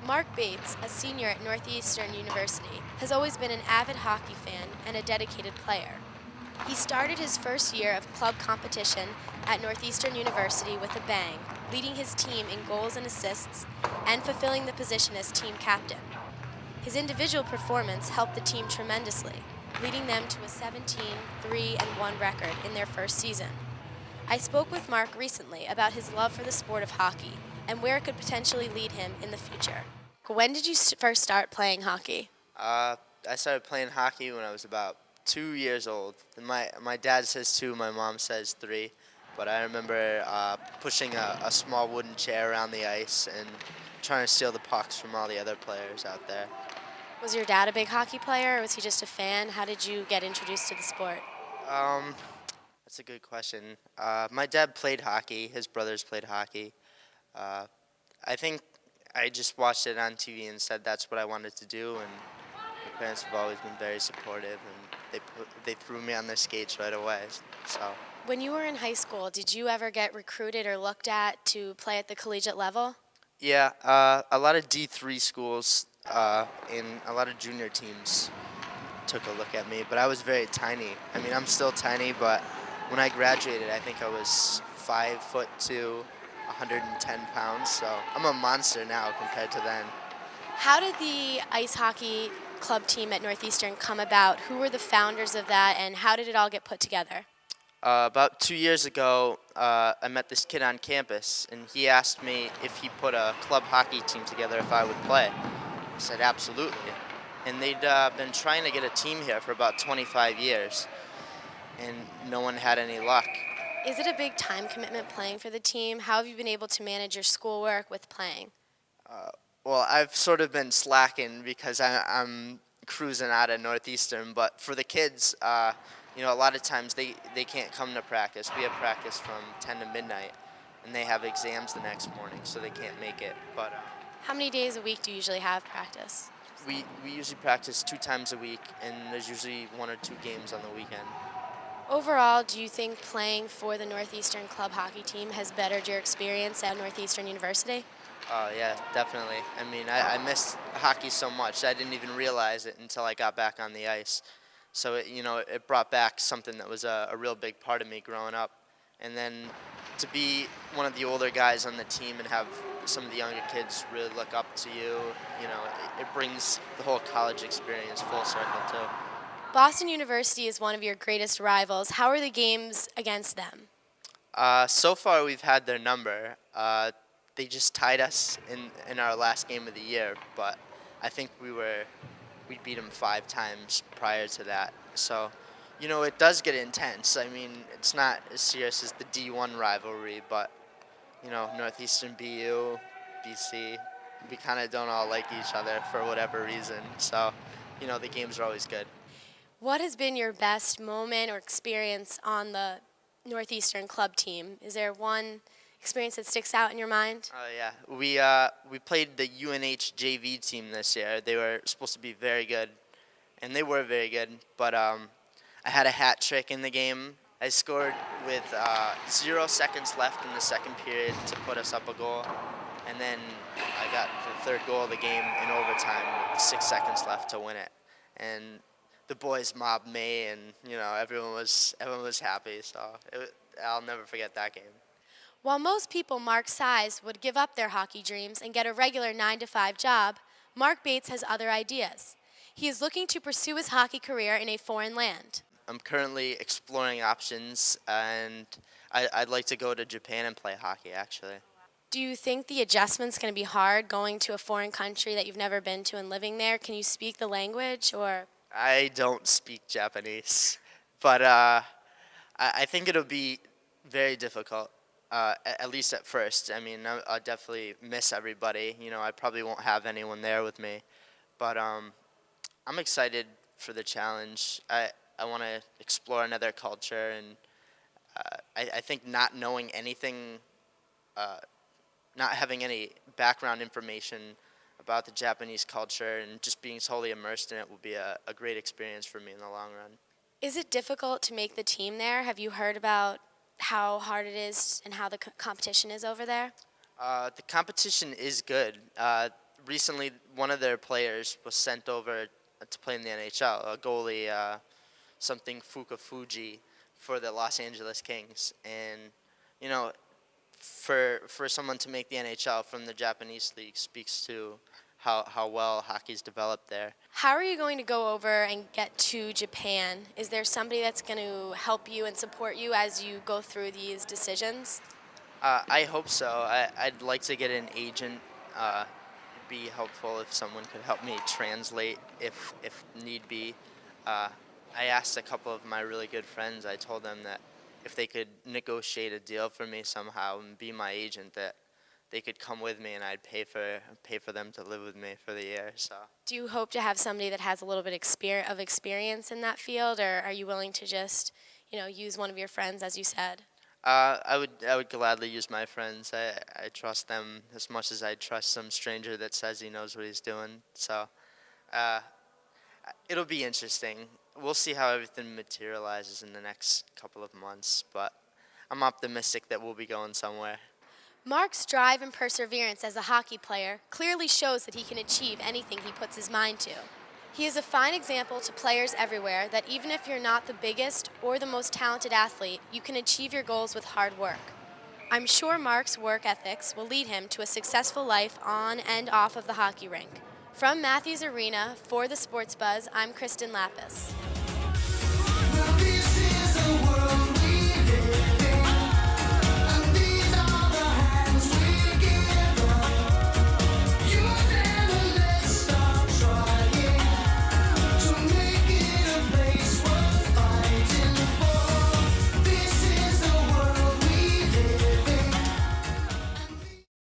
Mark Bates, a senior at Northeastern University, has always been an avid hockey fan and a dedicated player. He started his first year of club competition at Northeastern University with a bang, leading his team in goals and assists and fulfilling the position as team captain. His individual performance helped the team tremendously, leading them to a 17-3-1 record in their first season. I spoke with Mark recently about his love for the sport of hockey and where it could potentially lead him in the future. When did you first start playing hockey? Uh, I started playing hockey when I was about 2 years old. And my dad says two, my mom says three. But I remember pushing a small wooden chair around the ice and trying to steal the pucks from all the other players out there. Was your dad a big hockey player or was he just a fan? How did you get introduced to the sport? Um, that's a good question. My dad played hockey. His brothers played hockey. Uh, I think I just watched it on TV and said that's what I wanted to do, and my parents have always been very supportive, and they threw me on their skates right away. So When you were in high school, did you ever get recruited or looked at to play at the collegiate level? yeah, a lot of D3 schools and a lot of junior teams took a look at me, but I was very tiny. I mean, I'm still tiny, but when I graduated, I think I was 5'2", 110 pounds. So I'm a monster now compared to then. How did the ice hockey club team at Northeastern come about? Who were the founders of that and how did it all get put together? About 2 years ago, I met this kid on campus, and he asked me if he put a club hockey team together if I would play. I said absolutely. And they'd been trying to get a team here for about 25 years, and no one had any luck. Is it a big time commitment playing for the team? How have you been able to manage your schoolwork with playing? Well, I've sort of been slacking because I'm cruising out of Northeastern, but for the kids, a lot of times they can't come to practice. We have practice from 10 to midnight, and they have exams the next morning, so they can't make it. But How many days a week do you usually have practice? we usually practice 2 times a week, and there's usually 1 or 2 games on the weekend. Overall, do you think playing for the Northeastern club hockey team has bettered your experience at Northeastern University? Oh, yeah, definitely. I mean, I missed hockey so much. I didn't even realize it until I got back on the ice. So, it brought back something that was a real big part of me growing up. And then to be one of the older guys on the team and have some of the younger kids really look up to you, it brings the whole college experience full circle, too. Boston University is one of your greatest rivals. How are the games against them? So far, we've had their number. They just tied us in our last game of the year, but I think we beat them 5 times prior to that. So, it does get intense. I mean, it's not as serious as the D1 rivalry, but Northeastern BU, BC, we kind of don't all like each other for whatever reason. So, the games are always good. What has been your best moment or experience on the Northeastern club team? Is there one experience that sticks out in your mind? Oh yeah, we played the UNH JV team this year. They were supposed to be very good, and they were very good. But I had a hat trick in the game. I scored with 0 seconds left in the second period to put us up a goal, and then I got the third goal of the game in overtime with 6 seconds left to win it. And the boys mobbed me, and everyone was happy. So I'll never forget that game. While most people Mark's size would give up their hockey dreams and get a regular 9-to-5 job, Mark Bates has other ideas. He is looking to pursue his hockey career in a foreign land. I'm currently exploring options, and I'd like to go to Japan and play hockey, actually. Do you think the adjustment's going to be hard going to a foreign country that you've never been to and living there? Can you speak the language or I don't speak Japanese, but I think it'll be very difficult, at least at first. I mean, I'll definitely miss everybody. I probably won't have anyone there with me, but I'm excited for the challenge. I want to explore another culture, and I think not knowing anything, not having any background information about the Japanese culture and just being totally immersed in it will be a great experience for me in the long run. is it difficult to make the team there? Have you heard about how hard it is and how the competition is over there? The competition is good. recently one of their players was sent over to play in the NHL, a goalie, something Fuji, for the Los Angeles Kings. And, you know, for someone to make the NHL from the Japanese league speaks to how well hockey's developed there. How are you going to go over and get to Japan? Is there somebody that's going to help you and support you as you go through these decisions? I hope so. I'd like to get an agent. It'd be helpful if someone could help me translate if need be. Uh, I asked a couple of my really good friends. I told them that if they could negotiate a deal for me somehow and be my agent, that they could come with me and I'd pay for them to live with me for the year. So. Do you hope to have somebody that has a little bit of experience in that field, or are you willing to just, use one of your friends, as you said? I would gladly use my friends. I trust them as much as I trust some stranger that says he knows what he's doing. So uh, it'll be interesting. We'll see how everything materializes in the next couple of months, but I'm optimistic that we'll be going somewhere. Mark's drive and perseverance as a hockey player clearly shows that he can achieve anything he puts his mind to. He is a fine example to players everywhere that even if you're not the biggest or the most talented athlete, you can achieve your goals with hard work. I'm sure Mark's work ethics will lead him to a successful life on and off of the hockey rink. From Matthews Arena, for the Sports Buzz, I'm Kristen Lapis.